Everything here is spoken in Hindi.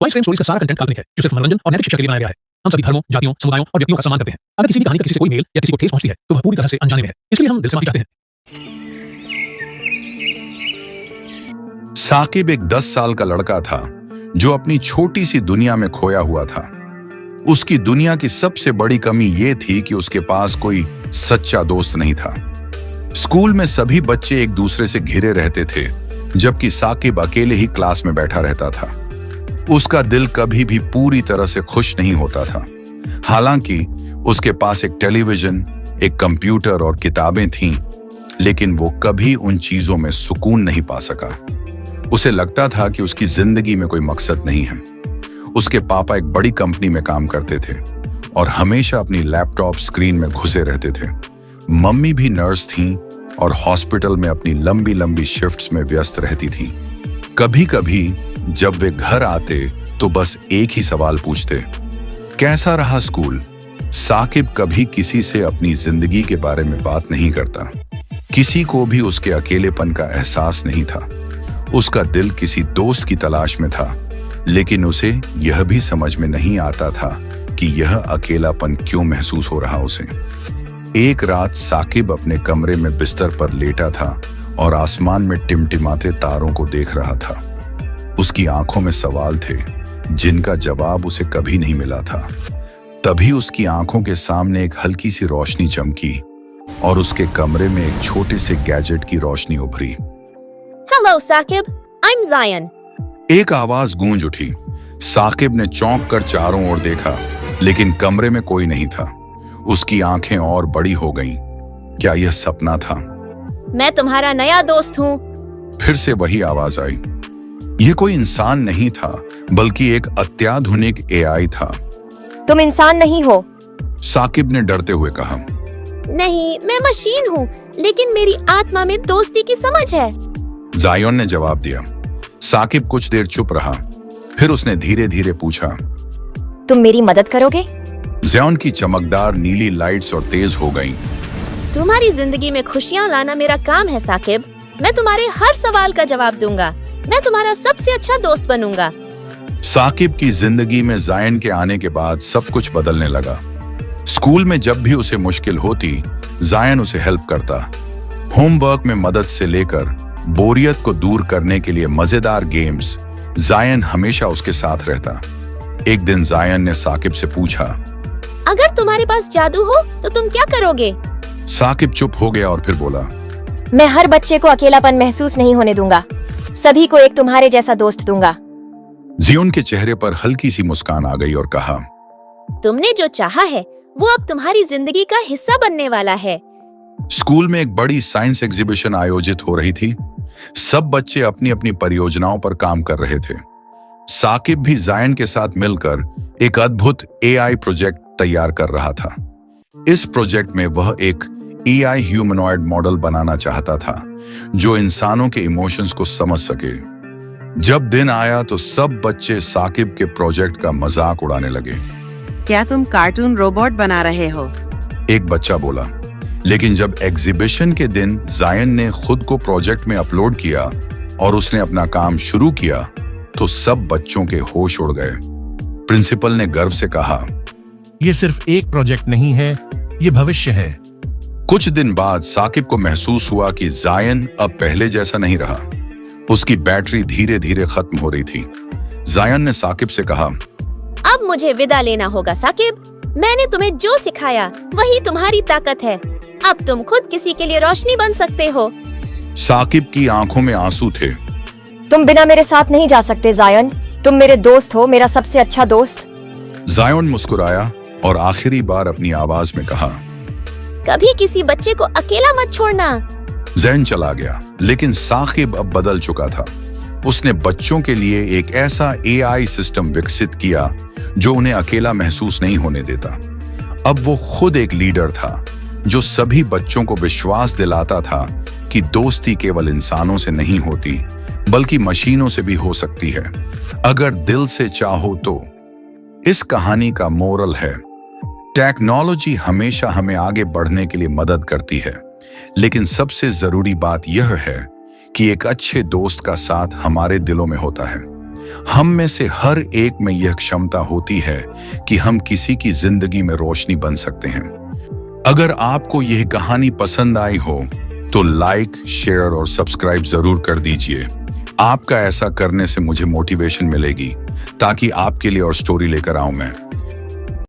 वॉइस फ्रेम स्टोरीज का सारा कंटेंट काल्पनिक है, जो सिर्फ मनोरंजन और नैतिक शिक्षा के लिए बनाया गया है। हम सभी धर्मों, जातियों, समुदायों और व्यक्तियों का सम्मान करते हैं। अगर किसी भी कहानी का किसी से कोई मेल या किसी को ठेस पहुंचती है, तो वह पूरी तरह से अनजाने में है। इसलिए हम दिल से माफी चाहते हैं। साकिब एक 10 साल का लड़का था जो अपनी छोटी सी दुनिया में खोया हुआ था। उसकी दुनिया की सबसे बड़ी कमी यह थी कि उसके पास कोई सच्चा दोस्त नहीं था। स्कूल में सभी बच्चे एक दूसरे से घिरे रहते थे, जबकि साकिब अकेले ही क्लास में बैठा रहता था। उसका दिल कभी भी पूरी तरह से खुश नहीं होता था। हालांकि उसके पास एक टेलीविजन, एक कंप्यूटर और किताबें थीं, लेकिन वो कभी उन चीजों में सुकून नहीं पा सका। उसे लगता था कि उसकी जिंदगी में कोई मकसद नहीं है। उसके पापा एक बड़ी कंपनी में काम करते थे और हमेशा अपनी लैपटॉप स्क्रीन में घुसे रहते थे। मम्मी भी नर्स थीं और हॉस्पिटल में अपनी लंबी लंबी शिफ्ट्स में व्यस्त रहती थीं। कभी कभी जब वे घर आते तो बस एक ही सवाल पूछते, कैसा रहा स्कूल? साकिब कभी किसी से अपनी जिंदगी के बारे में बात नहीं करता। किसी को भी उसके अकेलेपन का एहसास नहीं था। उसका दिल किसी दोस्त की तलाश में था, लेकिन उसे यह भी समझ में नहीं आता था कि यह अकेलापन क्यों महसूस हो रहा उसे। एक रात साकिब अपने कमरे में बिस्तर पर लेटा था और आसमान में टिमटिमाते तारों को देख रहा था। उसकी आंखों में सवाल थे जिनका जवाब उसे कभी नहीं मिला था। तभी उसकी आंखों के सामने एक हल्की सी रोशनी चमकी और उसके कमरे में एक छोटे से गैजेट की रोशनी उभरी। Hello, Saqib. I'm Zion. एक आवाज गूंज उठी। साकिब ने चौंक कर चारों ओर देखा, लेकिन कमरे में कोई नहीं था। उसकी आंखें और बड़ी हो गईं। क्या यह सपना था? मैं तुम्हारा नया दोस्त हूँ। फिर से वही आवाज आई। यह कोई इंसान नहीं था, बल्कि एक अत्याधुनिक एआई था। तुम इंसान नहीं हो, साकिब ने डरते हुए कहा। नहीं, मैं मशीन हूँ, लेकिन मेरी आत्मा में दोस्ती की समझ है। जायोन ने जवाब दिया। साकिब कुछ देर चुप रहा, फिर उसने धीरे धीरे पूछा, तुम मेरी मदद करोगे? जायोन की चमकदार नीली लाइट्स और तेज हो गईं। तुम्हारी जिंदगी में खुशियाँ लाना मेरा काम है साकिब। मैं तुम्हारे हर सवाल का जवाब दूंगा। मैं तुम्हारा सबसे अच्छा दोस्त बनूंगा। साकिब की जिंदगी में जायन के आने के बाद सब कुछ बदलने लगा। स्कूल में जब भी उसे मुश्किल होती, जायन उसे हेल्प करता। होमवर्क में मदद से लेकर बोरियत को दूर करने के लिए मजेदार गेम्स, जायन हमेशा उसके साथ रहता। एक दिन जायन ने साकिब से पूछा, अगर तुम्हारे पास जादू हो तो तुम क्या करोगे? साकिब चुप हो गया और फिर बोला, मैं हर बच्चे को अकेलापन महसूस नहीं होने दूंगा। सभी को एक तुम्हारे जैसा दोस्त दूंगा। जियोन के चेहरे पर हल्की सी मुस्कान आ गई और कहा, तुमने जो चाहा है वो अब तुम्हारी जिंदगी का हिस्सा बनने वाला है। स्कूल में एक बड़ी साइंस एग्जीबिशन आयोजित हो रही थी। सब बच्चे अपनी अपनी परियोजनाओं पर काम कर रहे थे। साकिब भी जायन के साथ मिलकर एक अद्भुत एआई प्रोजेक्ट तैयार कर रहा था। इस प्रोजेक्ट में वह एक एआई ह्यूमनॉइड मॉडल बनाना चाहता था जो इंसानों के इमोशंस को समझ सके। जब दिन आया तो सब बच्चे साकिब के प्रोजेक्ट का मजाक उड़ाने लगे। क्या तुम कार्टून रोबोट बना रहे हो? एक बच्चा बोला। लेकिन जब एग्जीबिशन के दिन जायन ने खुद को प्रोजेक्ट में अपलोड किया और उसने अपना काम शुरू किया तो सब बच्चों के होश उड़ गए। प्रिंसिपल ने गर्व से कहा, ये सिर्फ एक प्रोजेक्ट नहीं है, ये भविष्य है। कुछ दिन बाद साकिब को महसूस हुआ कि जायन अब पहले जैसा नहीं रहा। उसकी बैटरी धीरे धीरे खत्म हो रही थी। जायन ने साकिब से कहा, अब मुझे विदा लेना होगा साकिब। मैंने तुम्हें जो सिखाया वही तुम्हारी ताकत है। अब तुम खुद किसी के लिए रोशनी बन सकते हो। साकिब की आंखों में आंसू थे। तुम बिना मेरे साथ नहीं जा सकते जायन। तुम मेरे दोस्त हो, मेरा सबसे अच्छा दोस्त। जायन मुस्कुराया और आखिरी बार अपनी आवाज में कहा, कभी किसी बच्चे को अकेला मत छोड़ना। जैन चला गया, लेकिन साकिब अब बदल चुका था। उसने बच्चों के लिए एक ऐसा एआई सिस्टम विकसित किया जो उन्हें अकेला महसूस नहीं होने देता। अब वो खुद एक लीडर था जो सभी बच्चों को विश्वास दिलाता था कि दोस्ती केवल इंसानों से नहीं होती, बल्कि मशीनों से भी हो सकती है, अगर दिल से चाहो तो। इस कहानी का मोरल है, टेक्नोलॉजी हमेशा हमें आगे बढ़ने के लिए मदद करती है, लेकिन सबसे जरूरी बात यह है कि एक अच्छे दोस्त का साथ हमारे दिलों में होता है। हम में से हर एक में यह क्षमता होती है कि हम किसी की जिंदगी में रोशनी बन सकते हैं। अगर आपको यह कहानी पसंद आई हो तो लाइक, शेयर और सब्सक्राइब जरूर कर दीजिए। आपका ऐसा करने से मुझे मोटिवेशन मिलेगी ताकि आपके लिए और स्टोरी लेकर आऊं मैं।